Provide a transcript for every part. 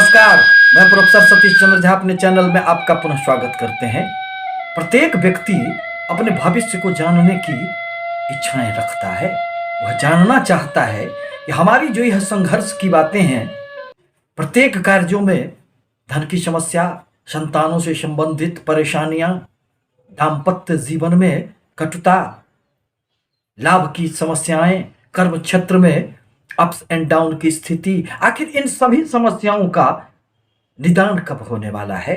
नमस्कार। मैं प्रोफेसर सतीश चंद्र झा अपने चैनल में आपका पुनः स्वागत करते हैं। प्रत्येक व्यक्ति अपने भविष्य को जानने की इच्छाएं रखता है। वह जानना चाहता है कि हमारी जो यह संघर्ष की बातें हैं, प्रत्येक कार्यों में धन की समस्या, संतानों से संबंधित परेशानियां, दाम्पत्य जीवन में कटुता, लाभ की समस्याएं, कर्म क्षेत्र में अप्स एंड डाउन की स्थिति, आखिर इन सभी समस्याओं का निदान कब होने वाला है।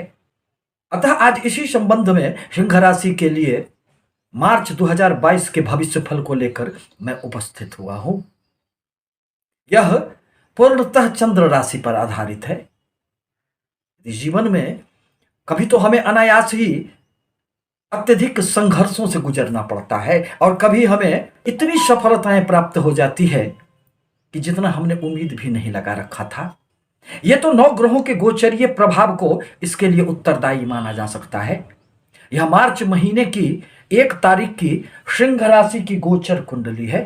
अतः आज इसी संबंध में सिंह राशि के लिए मार्च 2022 के भविष्य फल को लेकर मैं उपस्थित हुआ हूं। यह पूर्णतः चंद्र राशि पर आधारित है। जीवन में कभी तो हमें अनायास ही अत्यधिक संघर्षों से गुजरना पड़ता है और कभी हमें इतनी सफलताएं प्राप्त हो जाती है कि जितना हमने उम्मीद भी नहीं लगा रखा था। यह तो 9 ग्रहों के गोचरीय प्रभाव को इसके लिए उत्तरदायी माना जा सकता है। यह मार्च महीने की 1 तारीख की सिंह राशि की गोचर कुंडली है।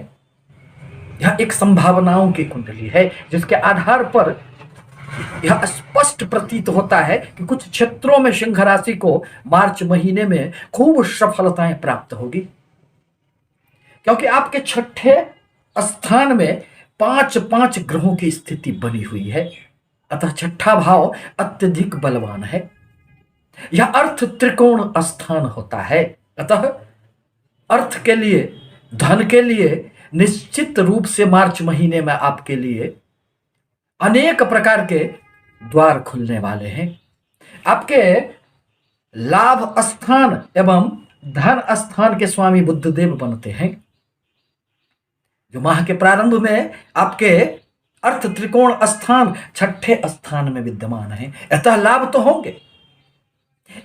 यह एक संभावनाओं की कुंडली है जिसके आधार पर यह स्पष्ट प्रतीत होता है कि कुछ क्षेत्रों में सिंह राशि को मार्च महीने में खूब सफलताएं प्राप्त होगी, क्योंकि आपके छठे स्थान में 5 ग्रहों की स्थिति बनी हुई है। अतः छठा भाव अत्यधिक बलवान है। यह अर्थ त्रिकोण स्थान होता है। अतः अर्थ के लिए, धन के लिए निश्चित रूप से मार्च महीने में आपके लिए अनेक प्रकार के द्वार खुलने वाले हैं। आपके लाभ स्थान एवं धन स्थान के स्वामी बुद्धदेव बनते हैं, जो माह के प्रारंभ में आपके अर्थ त्रिकोण स्थान छठे स्थान में विद्यमान है। अतः लाभ तो होंगे।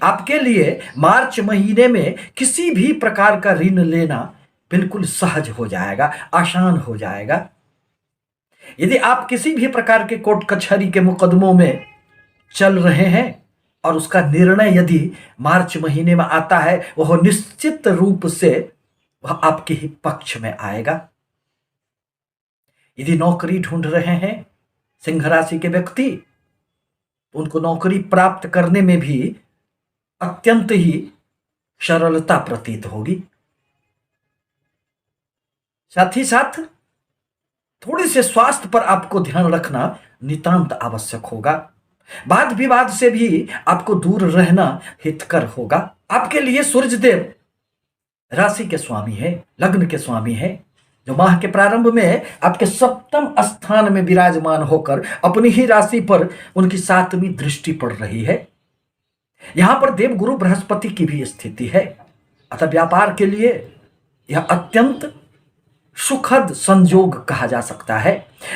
आपके लिए मार्च महीने में किसी भी प्रकार का ऋण लेना बिल्कुल सहज हो जाएगा, आसान हो जाएगा। यदि आप किसी भी प्रकार के कोर्ट कचहरी के मुकदमों में चल रहे हैं और उसका निर्णय यदि मार्च महीने में आता है, वह निश्चित रूप से वह आपके ही पक्ष में आएगा। यदि नौकरी ढूंढ रहे हैं सिंह राशि के व्यक्ति, तो उनको नौकरी प्राप्त करने में भी अत्यंत ही सरलता प्रतीत होगी। साथ ही साथ थोड़ी से स्वास्थ्य पर आपको ध्यान रखना नितांत आवश्यक होगा। वाद विवाद से भी आपको दूर रहना हितकर होगा। आपके लिए सूर्यदेव राशि के स्वामी है, लग्न के स्वामी है, जो माह के प्रारंभ में आपके 7वें स्थान में विराजमान होकर अपनी ही राशि पर उनकी 7वीं दृष्टि पड़ रही है। यहां पर देवगुरु बृहस्पति की भी स्थिति है। अतः व्यापार के लिए यह अत्यंत सुखद संयोग कहा जा सकता है।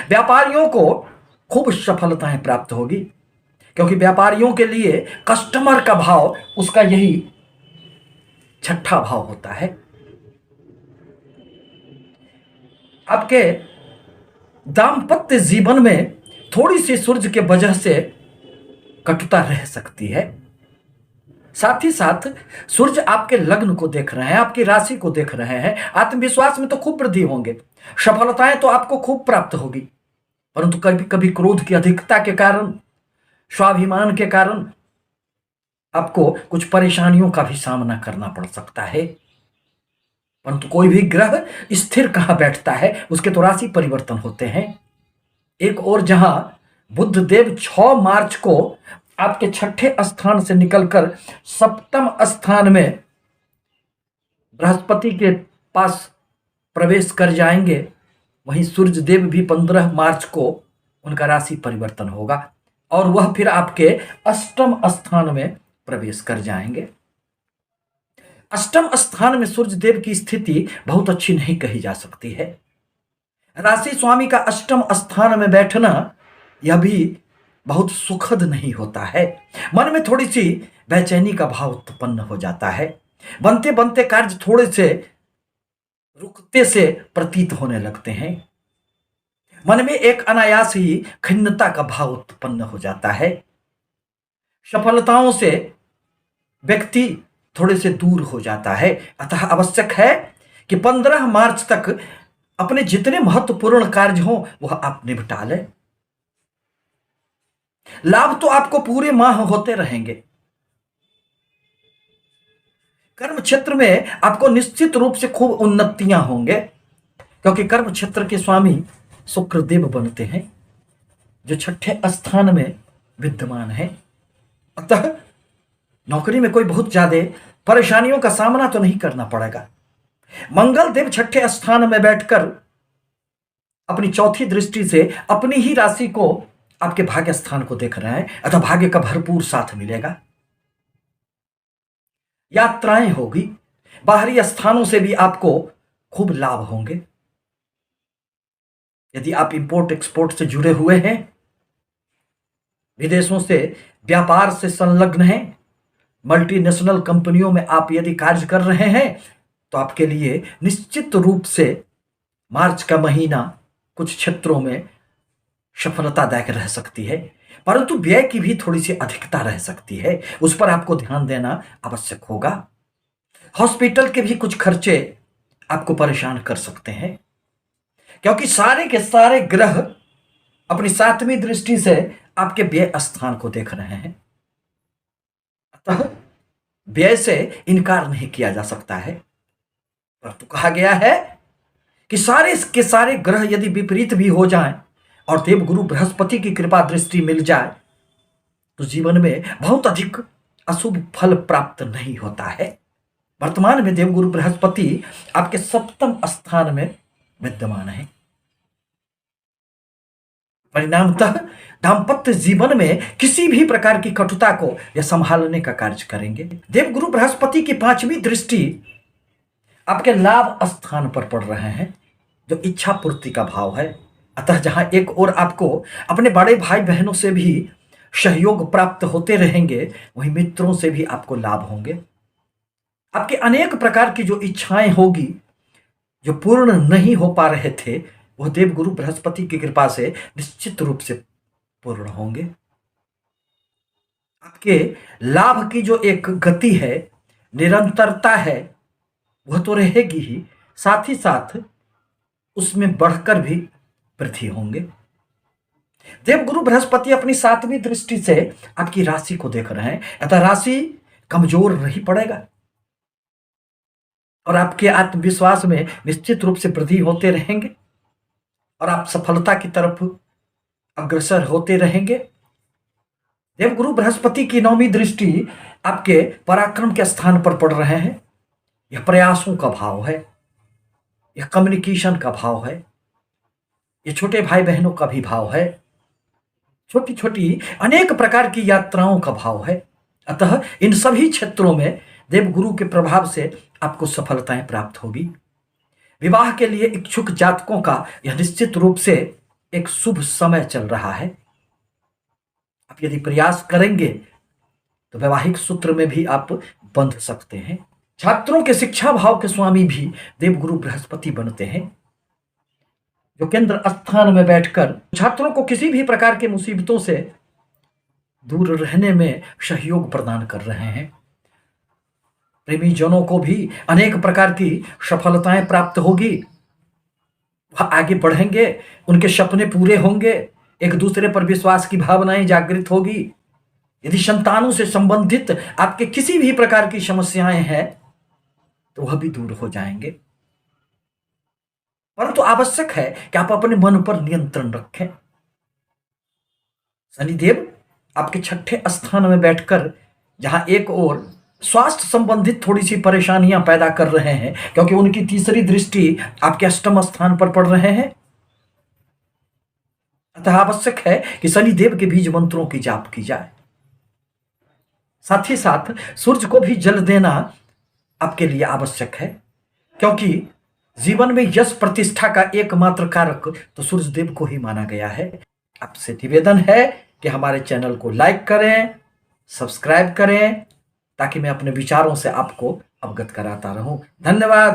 व्यापारियों को खूब सफलताएं प्राप्त होगी, क्योंकि व्यापारियों के लिए कस्टमर का भाव उसका यही छठा भाव होता है। आपके दाम्पत्य जीवन में थोड़ी सी सूर्य के वजह से कटुता रह सकती है। साथ ही साथ सूर्य आपके लग्न को देख रहे हैं, आपकी राशि को देख रहे हैं। आत्मविश्वास में तो खूब वृद्धि होंगे, सफलताएं तो आपको खूब प्राप्त होगी, परंतु कभी कभी क्रोध की अधिकता के कारण, स्वाभिमान के कारण आपको कुछ परेशानियों का भी सामना करना पड़ सकता है। परंतु कोई भी ग्रह स्थिर कहां बैठता है, उसके तो राशि परिवर्तन होते हैं। एक और जहां बुधदेव 6 मार्च को आपके छठे स्थान से निकलकर 7वें स्थान में बृहस्पति के पास प्रवेश कर जाएंगे, वहीं सूर्यदेव भी 15 मार्च को उनका राशि परिवर्तन होगा और वह फिर आपके 8वें स्थान में प्रवेश कर जाएंगे। 8वें स्थान में सूर्यदेव की स्थिति बहुत अच्छी नहीं कही जा सकती है। राशि स्वामी का 8वें स्थान में बैठना यह भी बहुत सुखद नहीं होता है। मन में थोड़ी सी बेचैनी का भाव उत्पन्न हो जाता है। बनते बनते कार्य थोड़े से रुकते से प्रतीत होने लगते हैं। मन में एक अनायास ही खिन्नता का भाव उत्पन्न हो जाता है। सफलताओं से व्यक्ति थोड़े से दूर हो जाता है। अतः आवश्यक है कि 15 मार्च तक अपने जितने महत्वपूर्ण कार्य हों वह आप निपटा लें। लाभ तो आपको पूरे माह होते रहेंगे। कर्म क्षेत्र में आपको निश्चित रूप से खूब उन्नतियां होंगे, क्योंकि कर्म क्षेत्र के स्वामी शुक्रदेव बनते हैं, जो छठे स्थान में विद्यमान है। अतः नौकरी में कोई बहुत ज्यादा परेशानियों का सामना तो नहीं करना पड़ेगा। मंगल देव छठे स्थान में बैठकर अपनी चौथी दृष्टि से अपनी ही राशि को आपके भाग्य स्थान को देख रहे हैं, अतः भाग्य का भरपूर साथ मिलेगा। यात्राएं होगी, बाहरी स्थानों से भी आपको खूब लाभ होंगे। यदि आप इंपोर्ट एक्सपोर्ट से जुड़े हुए हैं, विदेशों से व्यापार से संलग्न हैं, मल्टीनेशनल कंपनियों में आप यदि कार्य कर रहे हैं, तो आपके लिए निश्चित रूप से मार्च का महीना कुछ क्षेत्रों में सफलतादायक रह सकती है, परंतु व्यय की भी थोड़ी सी अधिकता रह सकती है, उस पर आपको ध्यान देना आवश्यक होगा। हॉस्पिटल के भी कुछ खर्चे आपको परेशान कर सकते हैं, क्योंकि सारे के सारे ग्रह अपनी सातवीं दृष्टि से आपके व्यय स्थान को देख रहे हैं। अतः व्यय से इनकार नहीं किया जा सकता है, परंतु कहा गया है कि सारे के सारे ग्रह यदि विपरीत भी हो जाएं और देवगुरु बृहस्पति की कृपा दृष्टि मिल जाए, तो जीवन में बहुत अधिक अशुभ फल प्राप्त नहीं होता है। वर्तमान में देवगुरु बृहस्पति आपके सप्तम स्थान में विद्यमान है। परिणामतः दाम्पत्य जीवन में किसी भी प्रकार की कटुता को यह संभालने का कार्य करेंगे। देवगुरु बृहस्पति की पांचवी दृष्टि आपके लाभ स्थान पर पड़ रहे हैं, जो इच्छा पूर्ति का भाव है। अतः जहां एक ओर आपको अपने बड़े भाई बहनों से भी सहयोग प्राप्त होते रहेंगे, वहीं मित्रों से भी आपको लाभ होंगे। आपके अनेक प्रकार की जो इच्छाएं होगी, जो पूर्ण नहीं हो पा रहे थे, वह देवगुरु बृहस्पति की कृपा से निश्चित रूप से पूर्ण होंगे। आपके लाभ की जो एक गति है, निरंतरता है, वह तो रहेगी ही, साथ ही साथ उसमें बढ़कर भी वृद्धि होंगे। देवगुरु बृहस्पति अपनी सातवीं दृष्टि से आपकी राशि को देख रहे हैं, अतः राशि कमजोर नहीं पड़ेगा और आपके आत्मविश्वास में निश्चित रूप से वृद्धि होते रहेंगे और आप सफलता की तरफ अग्रसर होते रहेंगे। देवगुरु बृहस्पति की नौवीं दृष्टि आपके पराक्रम के स्थान पर पड़ रहे हैं। यह प्रयासों का भाव है, यह कम्युनिकेशन का भाव है, यह छोटे भाई बहनों का भी भाव है, छोटी छोटी अनेक प्रकार की यात्राओं का भाव है। अतः इन सभी क्षेत्रों में देवगुरु के प्रभाव से आपको सफलताएं प्राप्त होगी। विवाह के लिए इच्छुक जातकों का यह निश्चित रूप से एक शुभ समय चल रहा है। आप यदि प्रयास करेंगे तो वैवाहिक सूत्र में भी आप बंध सकते हैं। छात्रों के शिक्षा भाव के स्वामी भी देवगुरु बृहस्पति बनते हैं, जो केंद्र स्थान में बैठकर छात्रों को किसी भी प्रकार के मुसीबतों से दूर रहने में सहयोग प्रदान कर रहे हैं। प्रेमी जनों को भी अनेक प्रकार की सफलताएं प्राप्त होगी, वह आगे बढ़ेंगे, उनके सपने पूरे होंगे, एक दूसरे पर विश्वास की भावनाएं जागृत होगी। यदि संतानों से संबंधित आपके किसी भी प्रकार की समस्याएं हैं, तो वह भी दूर हो जाएंगे। परंतु आवश्यक है कि आप अपने मन पर नियंत्रण रखें। शनिदेव आपके छठे स्थान में बैठकर जहां एक ओर स्वास्थ्य संबंधित थोड़ी सी परेशानियां पैदा कर रहे हैं, क्योंकि उनकी तीसरी दृष्टि आपके अष्टम स्थान पर पड़ रहे हैं, अतः आवश्यक है कि शनिदेव के बीज मंत्रों की जाप की जाए। साथ ही साथ सूर्य को भी जल देना आपके लिए आवश्यक है, क्योंकि जीवन में यश प्रतिष्ठा का एकमात्र कारक तो सूर्य देव को ही माना गया है। आपसे निवेदन है कि हमारे चैनल को लाइक करें, सब्सक्राइब करें, ताकि मैं अपने विचारों से आपको अवगत कराता रहूं। धन्यवाद।